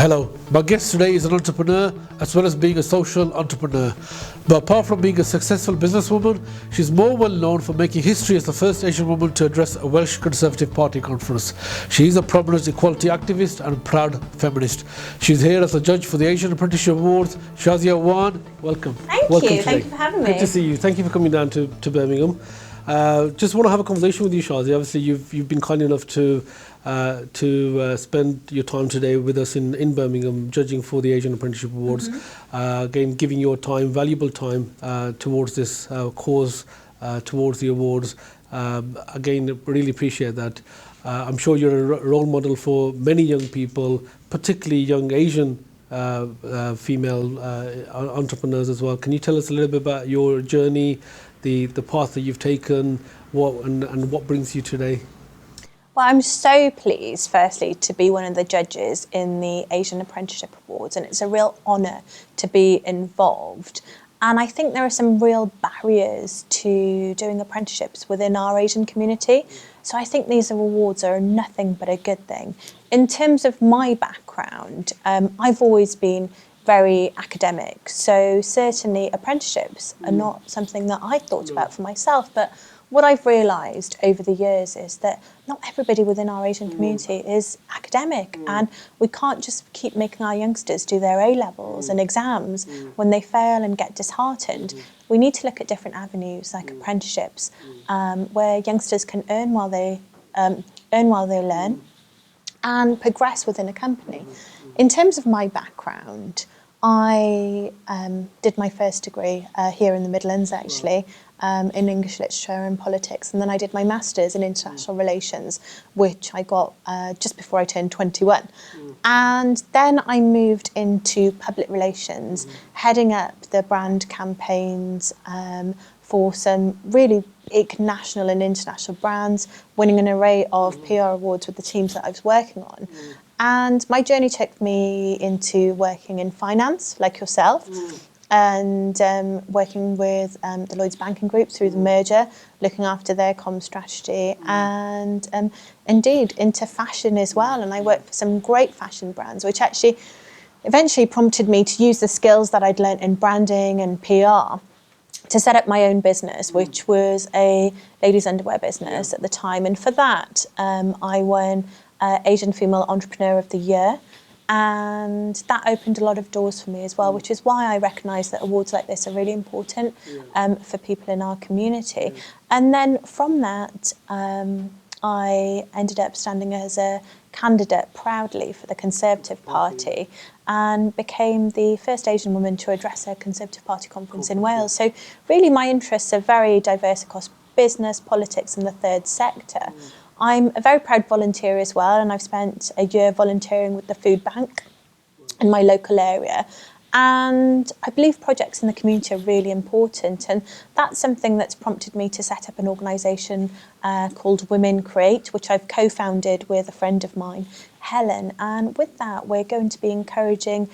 Hello, my guest today is an entrepreneur as well as being a social entrepreneur. But apart from being a successful businesswoman, she's more well known for making history as the first Asian woman to address a Welsh Conservative Party conference. She is a prominent equality activist and proud feminist. She's here as a judge for the Asian Apprenticeship Awards. Shazia Awan, welcome. Thank you for having me. Good to see you. Thank you for coming down to Birmingham. Just want to have a conversation with you, Shazia. Obviously, you've been kind enough to spend your time today with us in Birmingham, judging for the Asian Apprenticeship Awards. Again, giving your time, valuable time, towards this cause, towards the awards. Again, really appreciate that. I'm sure you're a role model for many young people, particularly young Asian female entrepreneurs as well. Can you tell us a little bit about your journey, the path that you've taken, and what brings you today? Well, I'm so pleased, firstly, to be one of the judges in the Asian Apprenticeship Awards, and it's a real honour to be involved. And I think there are some real barriers to doing apprenticeships within our Asian community. So I think these awards are nothing but a good thing. In terms of my background, I've always been very academic. So certainly apprenticeships are not something that I thought about for myself, but what I've realised over the years is that not everybody within our Asian community is academic, and we can't just keep making our youngsters do their A-levels and exams when they fail and get disheartened. We need to look at different avenues like apprenticeships, where youngsters can earn while they learn and progress within a company. In terms of my background, I did my first degree here in the Midlands, actually, in English literature and politics, and then I did my master's in international relations, which I got just before I turned 21. And then I moved into public relations, heading up the brand campaigns for some really big national and international brands, winning an array of PR awards with the teams that I was working on. And my journey took me into working in finance, like yourself, and working with the Lloyds Banking Group through the merger, looking after their comm strategy, and indeed into fashion as well. And I worked for some great fashion brands, which actually eventually prompted me to use the skills that I'd learnt in branding and PR to set up my own business, which was a ladies' underwear business at the time. And for that, I won Asian Female Entrepreneur of the Year. And that opened a lot of doors for me as well, which is why I recognise that awards like this are really important for people in our community. And then from that, I ended up standing as a candidate proudly for the Conservative Party and became the first Asian woman to address a Conservative Party conference in Wales. So really my interests are very diverse across business, politics and the third sector. I'm a very proud volunteer as well, and I've spent a year volunteering with the food bank in my local area. And I believe projects in the community are really important, and that's something that's prompted me to set up an organisation called Women Create, which I've co-founded with a friend of mine, Helen. And with that, we're going to be encouraging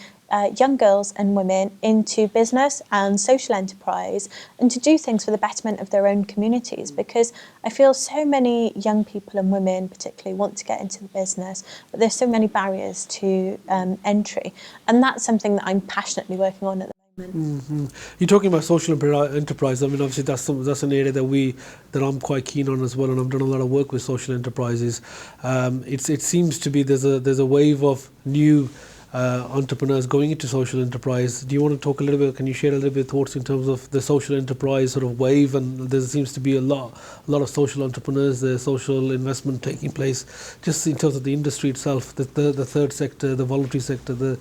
young girls and women into business and social enterprise, and to do things for the betterment of their own communities, because I feel so many young people and women particularly want to get into the business, but there's so many barriers to entry, and that's something that I'm passionately working on at the moment. You're talking about social enterprise. I mean, obviously that's an area that I'm quite keen on as well, and I've done a lot of work with social enterprises. It seems to be there's a wave of new entrepreneurs going into social enterprise. Do you want to talk a little bit? Can you share a little bit of thoughts in terms of the social enterprise sort of wave? And there seems to be a lot of social entrepreneurs, the social investment taking place, just in terms of the industry itself, the third sector, the voluntary sector, the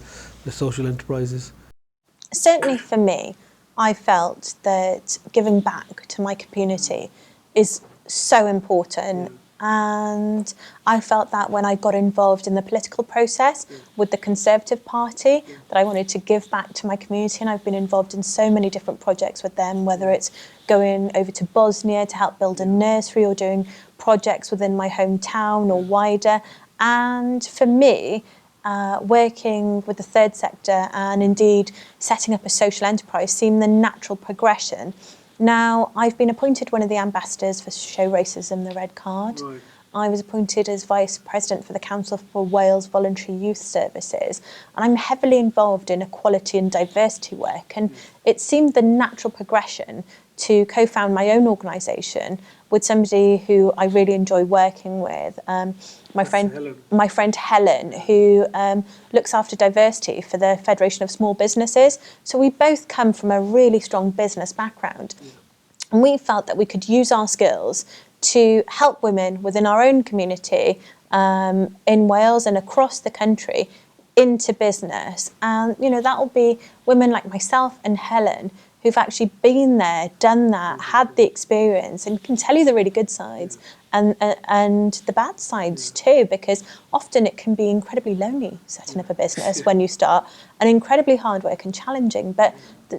social enterprises. Certainly for me, I felt that giving back to my community is so important. And I felt that when I got involved in the political process with the Conservative Party, that I wanted to give back to my community, and I've been involved in so many different projects with them, whether it's going over to Bosnia to help build a nursery or doing projects within my hometown or wider. And for me, working with the third sector and indeed setting up a social enterprise seemed the natural progression. Now, I've been appointed one of the ambassadors for Show Racism the Red Card. Right. I was appointed as Vice President for the Council for Wales Voluntary Youth Services, and I'm heavily involved in equality and diversity work, and it seemed the natural progression to co-found my own organisation with somebody who I really enjoy working with, my friend Helen, who looks after diversity for the Federation of Small Businesses. So we both come from a really strong business background. And we felt that we could use our skills to help women within our own community in Wales and across the country into business. And, you know, that will be women like myself and Helen who've actually been there, done that, had the experience, and can tell you the really good sides and the bad sides too, because often it can be incredibly lonely setting up a business when you start, and incredibly hard work and challenging. But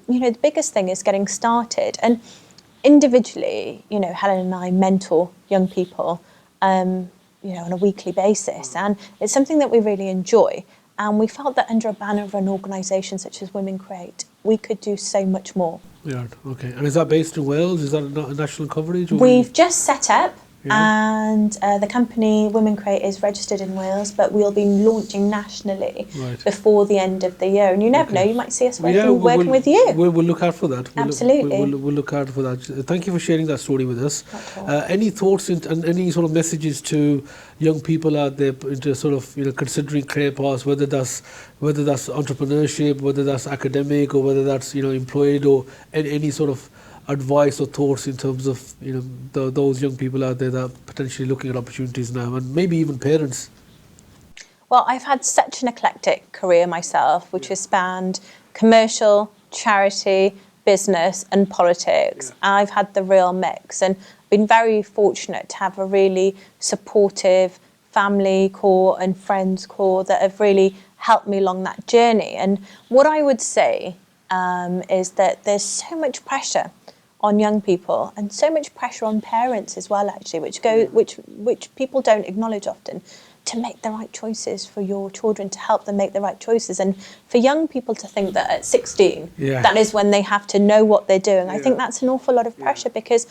you know, the biggest thing is getting started. And individually, you know, Helen and I mentor young people, you know, on a weekly basis, and it's something that we really enjoy. And we felt that under a banner of an organisation such as Women Create, we could do so much more. Yeah, okay. And is that based in Wales? Is that a national coverage? Or We've just set up, and the company Women Create is registered in Wales, but we'll be launching nationally before the end of the year. And you never know, you might see us working with you. We'll look out for that. Absolutely. We'll look out for that. Thank you for sharing that story with us. Any thoughts and any sort of messages to young people out there into sort of, you know, considering career paths, whether that's entrepreneurship, whether that's academic, or whether that's, you know, employed, or any sort of advice or thoughts in terms of, you know, those young people out there that are potentially looking at opportunities now, and maybe even parents? Well, I've had such an eclectic career myself, which has spanned commercial, charity, business and politics. I've had the real mix and been very fortunate to have a really supportive family core and friends core that have really helped me along that journey. And what I would say is that there's so much pressure on young people and so much pressure on parents as well, actually, which people don't acknowledge often, to make the right choices for your children, to help them make the right choices. And for young people to think that at 16, that is when they have to know what they're doing, I think that's an awful lot of pressure, because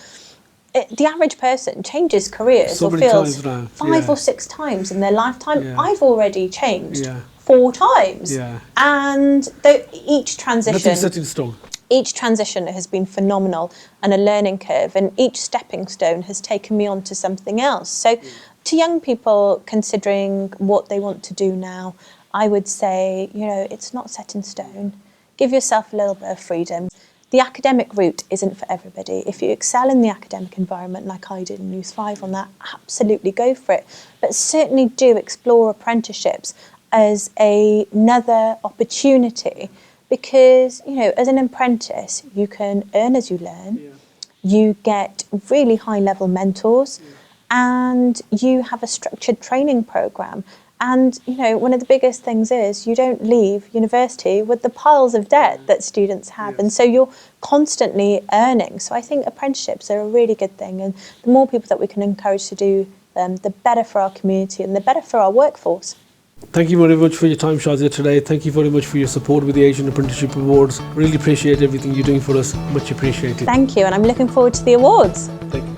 the average person changes careers or fields 5 or 6 times in their lifetime. I've already changed 4 times. And each transition... Nothing's set in stone. Each transition has been phenomenal and a learning curve, and each stepping stone has taken me on to something else. So to young people considering what they want to do now, I would say, you know, it's not set in stone. Give yourself a little bit of freedom. The academic route isn't for everybody. If you excel in the academic environment like I did and you thrive on that, absolutely go for it. But certainly do explore apprenticeships as another opportunity, because, you know, as an apprentice, you can earn as you learn, you get really high-level mentors, and you have a structured training programme. And, you know, one of the biggest things is you don't leave university with the piles of debt that students have. And so you're constantly earning. So I think apprenticeships are a really good thing. And the more people that we can encourage to do them, the better for our community and the better for our workforce. Thank you very much for your time, Shazia, today. Thank you very much for your support with the Asian Apprenticeship Awards. Really appreciate everything you're doing for us. Much appreciated. Thank you. And I'm looking forward to the awards. Thank you.